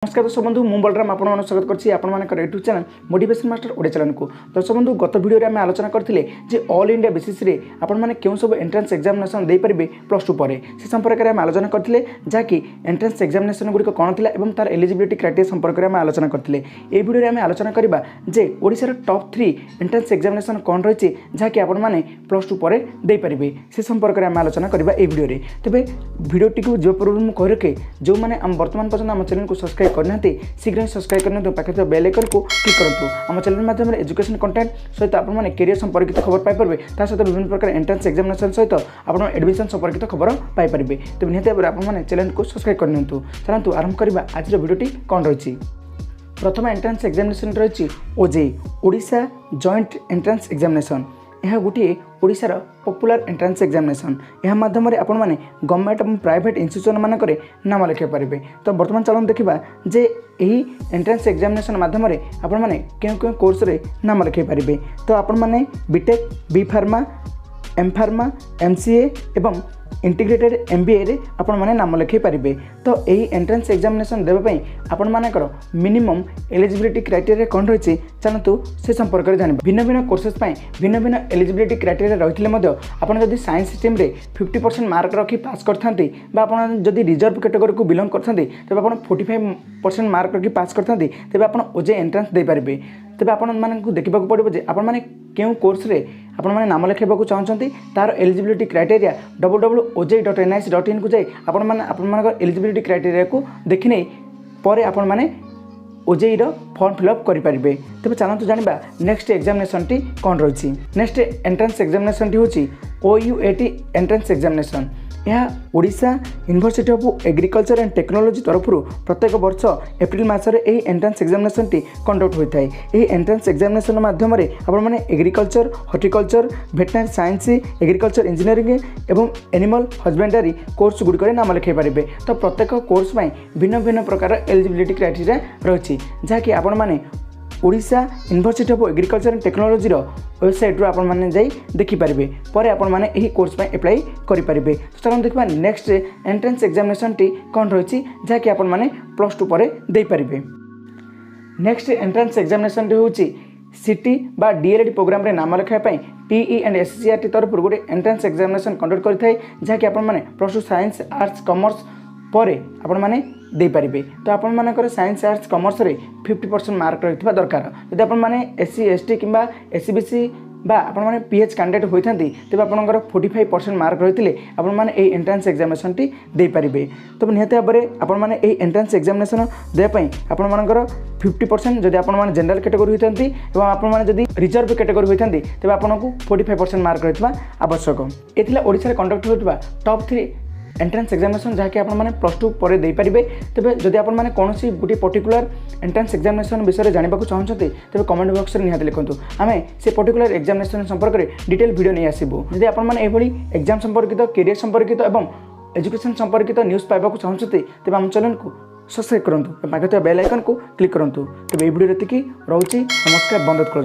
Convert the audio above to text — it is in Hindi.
नमस्कार दर्शक बंधु मु बलराम आपन स्वागत करछि आपन मानकर YouTube channel motivation master Odia channel को। दर्शक बंधु गत वीडियो रे हम आलोचना करथिले जे ऑल इंडिया बेसिस रे आपन माने केउ सब एंट्रेंस एग्जामिनेशन दे परिबे प्लस 2 परे से संपर्क रे हम आलोचना करथिले जाकी एंट्रेंस एग्जामिनेशन गुडी कोन थिला एवं तार एलिजिबिलिटी क्राइटेरिया संपर्क रे हम आलोचना करथिले। ए वीडियो रे हम आलोचना करबा जे ओडिसा रो टॉप 3 एंट्रेंस एग्जामिनेशन कोन रहिछि जाकी आपन माने प्लस 2 परे दे परिबे से संपर्क रे हम आलोचना करबा ए वीडियो रे। तबे वीडियो टिकु जो पूर्व मु कह रखे जो माने हम वर्तमान पर्यंत हम चैनल को सब्सक्राइब करना शीघ्र सब्सक्राइब करना पाखे बेल आइकन को क्लिक करूँ। आम चैनल माध्यम एजुकेशन कंटेंट सहित आप कैरियर संपर्कित खबर पाइपर ता सहित विभिन्न प्रकार एंट्रेंस एग्जामिनेशन सहित आप एडमिशन संपर्कित खबर पाइपर। तो निहत भाव आप चैनल को सब्सक्राइब करनी। चलतु आरंभ करवा आज वीडियोटी कौन रही। प्रथम एंट्रेंस एग्जामिनेशन रही OJEE Odisha joint entrance examination. यह गोटे ओडिशार पॉपुलर एंट्रेंस एग्जामिनेशन। यह माध्यम आपण मैंने गवर्नमेंट और प्राइवेट इंस्टीट्यूशन मानक नाम लिखे पारे। तो बर्तमान चलन देखा जे यही एंट्रेंस एग्जामिनेशन माध्यम आपण मैंने क्यों कोर्स रे नाम लिखे पारे। तो आपण मैंने B Tech B pharma M pharma MCA एवं इंटीग्रेटेड एमबीए रे आपण माने नाम लिखे पारे। तो यही एंट्रेंस एग्जामिनेशन देवाई आपण मानकर मिनिमम एलिजिबिलिटी क्राइटेरिया कौन रही चलतु से संपर्क में जाना। भिन्न भिन्न कोर्सेस भिन्न भिन्न एलिजिबिलिटी क्राइटेरिया रही आपड़ जदि साइंस स्ट्रीम रे 50% मार्क रखी पास करते जदि रिजर्व कैटेगरी को बिलोंग करते तेज आप 45% मार्क रखी पास करते तेज आप ओजे एंट्रेंस दे पारे। तेज आपको देखा पड़ो जे आपण मैंने क्यों कोर्स रे आपण मैंने नाम लिखा चाहते तार एलिजिबिलिटी क्राइटेरिया www.ojei.nic.in को जाए आपण एलिजिबिलिटी क्राइटेरिया को देखने पर आपण मैंने ओजेई फॉर्म फिलअप करेंगे। तेज चलते जाना नेक्स्ट एग्जामिनेशन टी कौन रही। नेक्स्ट एंट्रेंस एग्जामिनेशन टी हूँ OUAT एंट्रेंस एग्जामिनेशन। यह Odisha university of agriculture and technology तरफ प्रत्येक वर्ष एप्रिल मासरे यही एंट्रेंस एग्जामिनेशन टी कंडक्ट होता है। यही एंट्रेंस एग्जामिनेशन माध्यम आपण मैंने agriculture horticulture veterinary science agriculture engineering एवं एनिमल हस्बेंडरी कोर्स गुड़िक नाम लिखे पारे। तो प्रत्येक कोर्स भिन्न भिन्न प्रकार एलिजिबिलिटी क्राइटेरिया रही जहाँकि आपण मैंने Odisha university of agriculture and technology website आपण मैंने जाई देखिपारे पर आपण मैंने यही कोर्स एप्लाई करेंगे। तो चलो देखा नेक्स्ट एंट्रेंस एग्जामिनेशन टी कौन रही जहाँकि आपण मैंने प्लस 2 पर दे पारे। नेक्स्ट एंट्रेंस एग्जामिनेशन टी हूँ सीटी बा डीएलएड प्रोग्राम रे नाम लिखापी PE एंड SCRT तरफ गोटे एंट्रेंस एग्जामिनेशन कंडक्ट करता है जहाँकि आपण मैंने प्लस 2 साइंस आर्ट्स कॉमर्स पर आपण मैंने दे पारे। तो आपण मानकर साइंस आर्ट्स कॉमर्स रे 50% मार्क रही दरकार। जब आपण मैंने SC ST किंबा SCBC बा आपण मैंने PH कैंडिडेट होता तेज आपंकर 45% मार्क रही आपण मैंने यही एंट्रेंस एग्जामिनेशन टी दे पारे। तो निहत भाव में आपण मैंने यही एंट्रेंस एग्जामिनेशन देवाई आपण मानकर 50% जब आपण मैंने जनरल कैटेगरी होती और आपण मैंने जब रिजर्व कैटेगरी होती तेज आपको 45% मार्क रही आवश्यक। ये ओडिशा कंडक्ट होता टॉप 3 एंट्रेंस एग्जामिनेशन जहाँकि आप प्लस 2 पर दे पारे। तेज जदि आप कौन गोटे पर्टिकुलर एंट्रेंस एग्जामिनेशन विषय जानवा चाहते तेज कमेंट बॉक्स में निहाती लिखुँ। आम से पर्टिकुलर एग्जामिनेशन संपर्क में डिटेल वीडियो नहीं आसबू। जदि आपड़ी एग्जाम संपर्कित कैरियर संपर्कित और एजुकेशन संपर्कित न्यूज़ पाइबा चाहते तेज आम चैनल को सब्सक्राइब करूँ पाखे बेल आइकन को क्लिक करूँ। तेज ये वीडियो रोचे नमस्कार बंद कर।